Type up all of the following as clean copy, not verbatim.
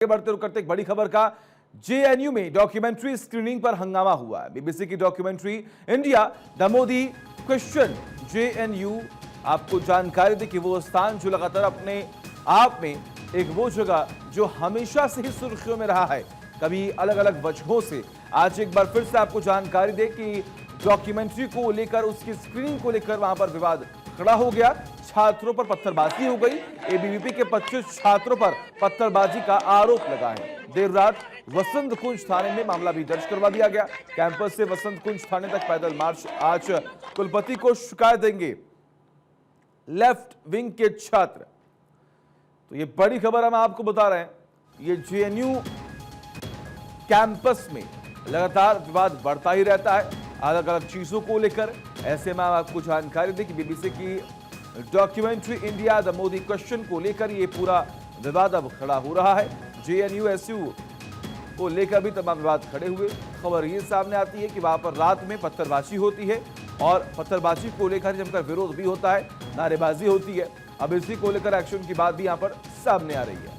बढ़ते रुख करते एक बड़ी खबर का। जेएनयू में डॉक्यूमेंट्री स्क्रीनिंग पर हंगामा हुआ है। बीबीसी की documentary India the Modi question. JNU आपको जानकारी दे कि वो स्थान जो लगातार अपने आप में एक वो जगह जो हमेशा से ही सुर्खियों में रहा है, कभी अलग अलग वजहों से। आज एक बार फिर से आपको जानकारी दे कि डॉक्यूमेंट्री को लेकर, उसकी स्क्रीनिंग को लेकर वहां पर विवाद खड़ा हो गया। छात्रों पर पत्थरबाजी हो गई। एबीवीपी के 25 छात्रों पर पत्थरबाजी का आरोप लगा है। देर रात वसंत कुंज थाने में मामला भी दर्ज करवा दिया गया। कैंपस से वसंत कुंज थाने तक पैदल मार्च। आज कुलपति को शिकायत देंगे लेफ्ट विंग के छात्र। तो ये बड़ी खबर हम आपको बता रहे हैं। ये जेएनयू कैंपस में लगातार विवाद बढ़ता ही रहता है अलग अलग चीजों को लेकर। ऐसे में आपको जानकारी दें कि बीबीसी की documentary India the Modi question को लेकर ये पूरा विवाद अब खड़ा हो रहा है। जेएनयू एसयू को लेकर भी तमाम विवाद खड़े हुए। खबर ये सामने आती है कि वहां पर रात में पत्थरबाजी होती है और पत्थरबाजी को लेकर जमकर विरोध भी होता है, नारेबाजी होती है। अब इसी को लेकर एक्शन की बात भी यहां पर सामने आ रही है।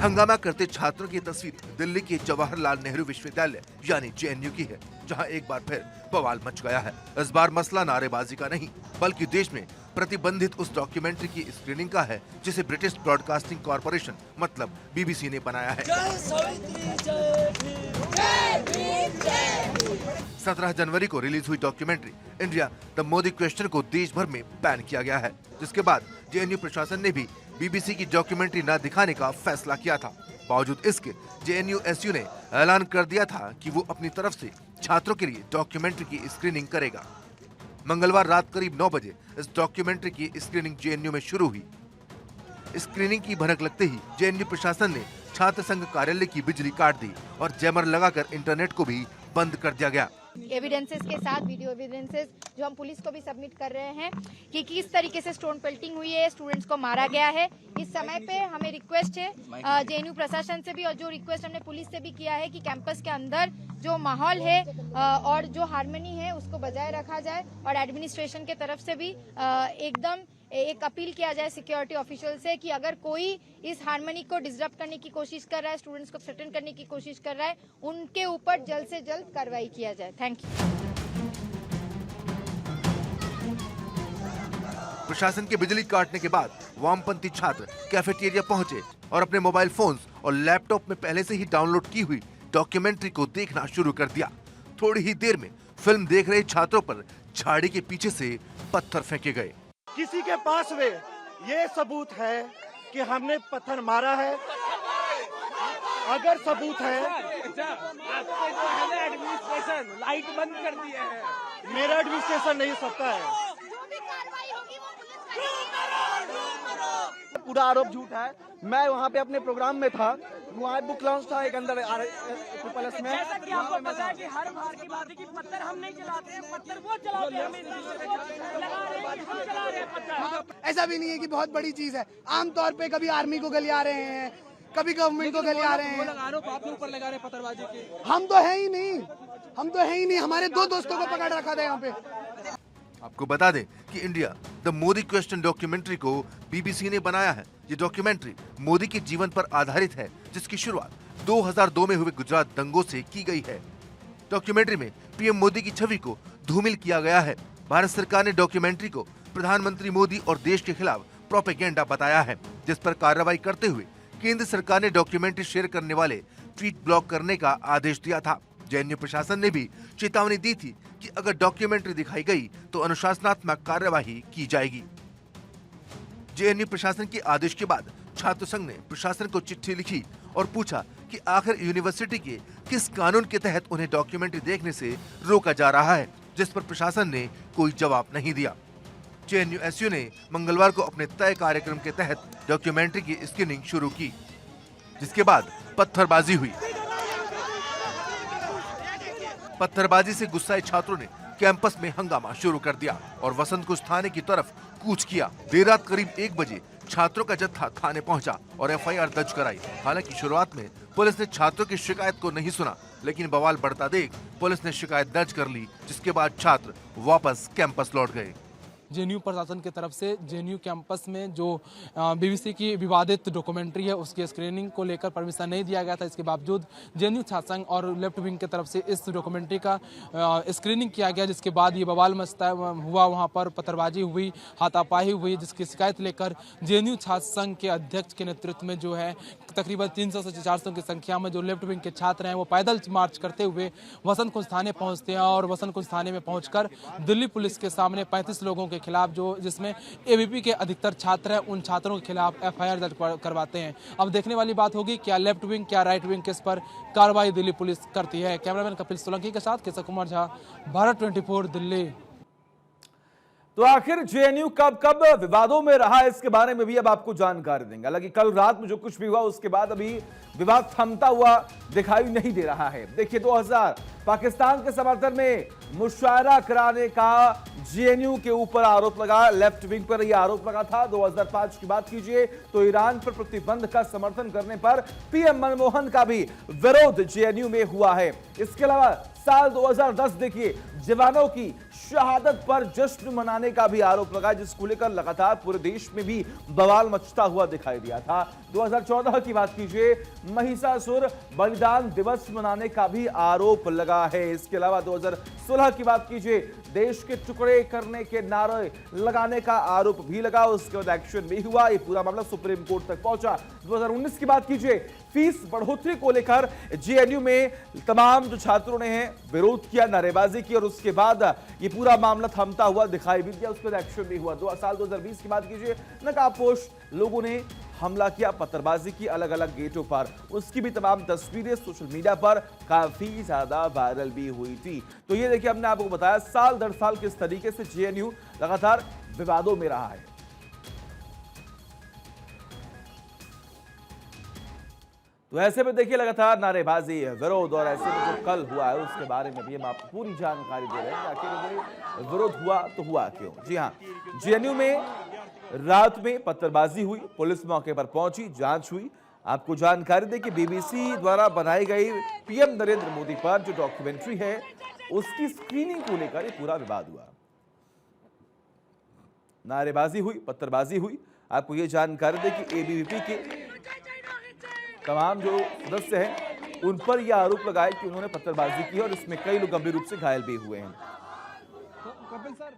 हंगामा करते छात्रों की तस्वीर दिल्ली के जवाहरलाल नेहरू विश्वविद्यालय यानी जेएनयू की है, जहां एक बार फिर बवाल मच गया है। इस बार मसला नारेबाजी का नहीं, बल्कि देश में प्रतिबंधित उस डॉक्यूमेंट्री की स्क्रीनिंग का है जिसे ब्रिटिश ब्रॉडकास्टिंग कॉरपोरेशन मतलब बीबीसी ने बनाया है। 17 जनवरी को रिलीज हुई documentary India the Modi question को देश भर में बैन किया गया है, जिसके बाद जेएनयू प्रशासन ने भी बीबीसी की डॉक्यूमेंट्री न दिखाने का फैसला किया था। बावजूद इसके जेएनयू एसयू ने ऐलान कर दिया था कि वो अपनी तरफ से छात्रों के लिए डॉक्यूमेंट्री की स्क्रीनिंग करेगा। मंगलवार रात करीब 9 बजे इस डॉक्यूमेंट्री की स्क्रीनिंग जेएनयू में शुरू हुई। स्क्रीनिंग की भनक लगते ही जेएनयू प्रशासन ने छात्र संघ कार्यालय की बिजली काट दी और जैमर लगाकर इंटरनेट को भी बंद कर दिया गया। एविडेंसेस के साथ वीडियो एविडेंसेस जो हम पुलिस को भी सबमिट कर रहे हैं कि किस तरीके से स्टोन पेल्टिंग हुई है, स्टूडेंट्स को मारा गया है। इस समय पे हमें रिक्वेस्ट है जेएनयू प्रशासन से भी, और जो रिक्वेस्ट हमने पुलिस से भी किया है कि कैंपस के अंदर जो माहौल है और जो हार्मनी है उसको बजाय रखा जाए, और एडमिनिस्ट्रेशन के तरफ से भी एकदम एक अपील किया जाए सिक्योरिटी ऑफिशियल से कि अगर कोई इस हार्मनी को डिस्टर्ब करने की कोशिश कर रहा है, स्टूडेंट्स को थ्रेटन करने की कोशिश कर रहा है, उनके ऊपर जल्द से जल्द कार्रवाई किया जाए। Thank you. प्रशासन के बिजली काटने के बाद वामपंथी छात्र कैफेटेरिया पहुंचे और अपने मोबाइल फोन्स और लैपटॉप में पहले से ही डाउनलोड की हुई डॉक्यूमेंट्री को देखना शुरू कर दिया। थोड़ी ही देर में फिल्म देख रहे छात्रों पर झाड़ी के पीछे से पत्थर फेंके गए। किसी के पास में ये सबूत है कि हमने पत्थर मारा है? अगर सबूत है, आपके जो है ना एडमिनिस्ट्रेशन लाइट बंद कर दिए हैं। मेरा एडमिनिस्ट्रेशन नहीं सकता है। पूरा आरोप झूठ है। मैं वहाँ पे अपने प्रोग्राम में था, वहाँ बुक लॉन्च था एक अंदर प्लस में। जैसा कि आपको पता है कि हर बार की बात है कि पत्थर हम नहीं चलाते हैं, पत्थर वो चलाते हैं, हम लगा रहे हैं, हम चला रहे हैं पत्थर। ऐसा भी नहीं है कि बहुत बड़ी चीज है। आमतौर पे कभी आर्मी को गले आ रहे हैं, कभी गवर्नमेंट को गले आ रहे हैं। आरोप आपके ऊपर लगा रहे हैं पत्थरबाजी के। हम तो है ही नहीं, हम तो है ही नहीं। हमारे 2 दोस्तों को पकड़ रखा था यहाँ पे। आपको बता दें कि India the Modi question documentary को बीबीसी ने बनाया है। ये डॉक्यूमेंट्री मोदी के जीवन पर आधारित है, जिसकी शुरुआत 2002 में हुए गुजरात दंगों से की गई है। डॉक्यूमेंट्री में पीएम मोदी की छवि को धूमिल किया गया है। भारत सरकार ने डॉक्यूमेंट्री को प्रधानमंत्री मोदी और देश के खिलाफ प्रोपेगेंडा बताया है, जिस पर कार्रवाई करते हुए केंद्र सरकार ने डॉक्यूमेंट्री शेयर करने वाले ट्वीट ब्लॉक करने का आदेश दिया था। जेएनयू प्रशासन ने भी चेतावनी दी थी कि अगर डॉक्यूमेंट्री दिखाई गई तो अनुशासनात्मक कार्यवाही की जाएगी। जेएनयू प्रशासन के आदेश के बाद छात्र संघ ने प्रशासन को चिट्ठी लिखी और पूछा कि आखिर यूनिवर्सिटी के किस कानून के तहत उन्हें डॉक्यूमेंट्री देखने से रोका जा रहा है, जिस पर प्रशासन ने कोई जवाब नहीं दिया। जेएनयू एसयू ने मंगलवार को अपने तय कार्यक्रम के तहत डॉक्यूमेंट्री की स्क्रीनिंग शुरू की, जिसके बाद पत्थरबाजी हुई। पत्थरबाजी से गुस्साए छात्रों ने कैंपस में हंगामा शुरू कर दिया और वसंत कुंज थाने की तरफ कूच किया। देर रात करीब 1 बजे छात्रों का जत्था थाने पहुंचा और एफआईआर दर्ज कराई। हालांकि शुरुआत में पुलिस ने छात्रों की शिकायत को नहीं सुना, लेकिन बवाल बढ़ता देख पुलिस ने शिकायत दर्ज कर ली, जिसके बाद छात्र वापस कैंपस लौट गए। जेएनयू प्रशासन की तरफ से जेएनयू कैंपस में जो बीबीसी की विवादित डॉक्यूमेंट्री है उसकी स्क्रीनिंग को लेकर परमिशन नहीं दिया गया था। इसके बावजूद जेएनयू छात्र संघ और लेफ्ट विंग की तरफ से इस डॉक्यूमेंट्री का स्क्रीनिंग किया गया, जिसके बाद ये बवाल मचता हुआ, वहाँ पर पत्थरबाजी हुई, हाथापाई हुई, जिसकी शिकायत लेकर जेएनयू छात्र संघ के अध्यक्ष के नेतृत्व में जो है तकरीबन 300 से 400 की संख्या में जो लेफ्ट विंग के छात्र हैं वो पैदल मार्च करते हुए वसंत कुंज थाने पहुँचते हैं और वसंत कुंज थाने में पहुँचकर दिल्ली पुलिस के सामने 35 लोगों के खिलाफ, जो जिसमें एबीपी के अधिकतर छात्र हैं, उन छात्रों के खिलाफ एफआईआर दर्ज करवाते हैं। अब देखने वाली बात होगी क्या लेफ्ट विंग क्या राइट विंग किस पर कार्रवाई दिल्ली पुलिस करती है। कैमरामैन कपिल सोलंकी के साथ केशव कुमार झा, भारत 24 दिल्ली। तो आखिर जेएनयू कब कब विवादों में रहा, इसके बारे में भी अब आपको जानकारी देंगे। हालांकि कल रात में जो कुछ भी हुआ उसके बाद अभी विवाद थमता हुआ दिखाई नहीं दे रहा है। देखिए 2000 पाकिस्तान के समर्थन में मुशायरा कराने का जेएनयू के ऊपर आरोप लगा, लेफ्ट विंग पर यह आरोप लगा था। 2005 की बात कीजिए तो ईरान पर प्रतिबंध का समर्थन करने पर पीएम मनमोहन का भी विरोध जेएनयू में हुआ है। इसके अलावा साल 2010 देखिए जवानों की शहादत पर जश्न मनाने का भी आरोप लगा, जिसको लेकर लगातार पूरे देश में भी बवाल मचता हुआ दिखाई दिया था। 2014 की बात कीजिए, महिषासुर बलिदान दिवस मनाने का भी आरोप लगा है। इसके अलावा 2016 की बात कीजिए, देश के टुकड़े करने के नारे लगाने का आरोप भी लगा, उसके बाद एक्शन भी हुआ, ये पूरा मामला सुप्रीम कोर्ट तक पहुंचा। 2019 की बात कीजिए, फीस बढ़ोतरी को लेकर जेएनयू में तमाम जो छात्रों ने विरोध किया, नारेबाजी की और उसके बाद ये पूरा मामला थमता हुआ दिखाई भी दिया, उसके बाद एक्शन भी हुआ। साल 2020 की बात कीजिए, नकाबपोश लोगों ने हमला किया, पत्थरबाजी की अलग अलग गेटों पर, उसकी भी तमाम तस्वीरें सोशल मीडिया पर काफी ज्यादा वायरल भी हुई थी। तो ये देखिए हमने आपको बताया साल दर साल किस तरीके से जेएनयू लगातार विवादों में रहा है। तो ऐसे में देखिए लगातार नारेबाजी, विरोध, और ऐसे में जो कल हुआ है उसके बारे में भी हम आपको पूरी जानकारी दे रहे हैं। आखिर विरोध हुआ तो हुआ क्यों। जी हाँ, जेएनयू में रात में पत्थरबाजी हुई, पुलिस मौके पर पहुंची, जांच हुई। आपको जानकारी दें कि बीबीसी द्वारा बनाई गई पीएम नरेंद्र मोदी पर जो डॉक्यूमेंट्री है उसकी स्क्रीनिंग को लेकर पूरा विवाद हुआ, नारेबाजी हुई, पत्थरबाजी हुई। आपको यह जानकारी दें कि एबीवीपी के तमाम जो सदस्य हैं उन पर यह आरोप लगाया कि उन्होंने पत्थरबाजी की और इसमें कई लोग गंभीर रूप से घायल भी हुए हैं। कपिल सर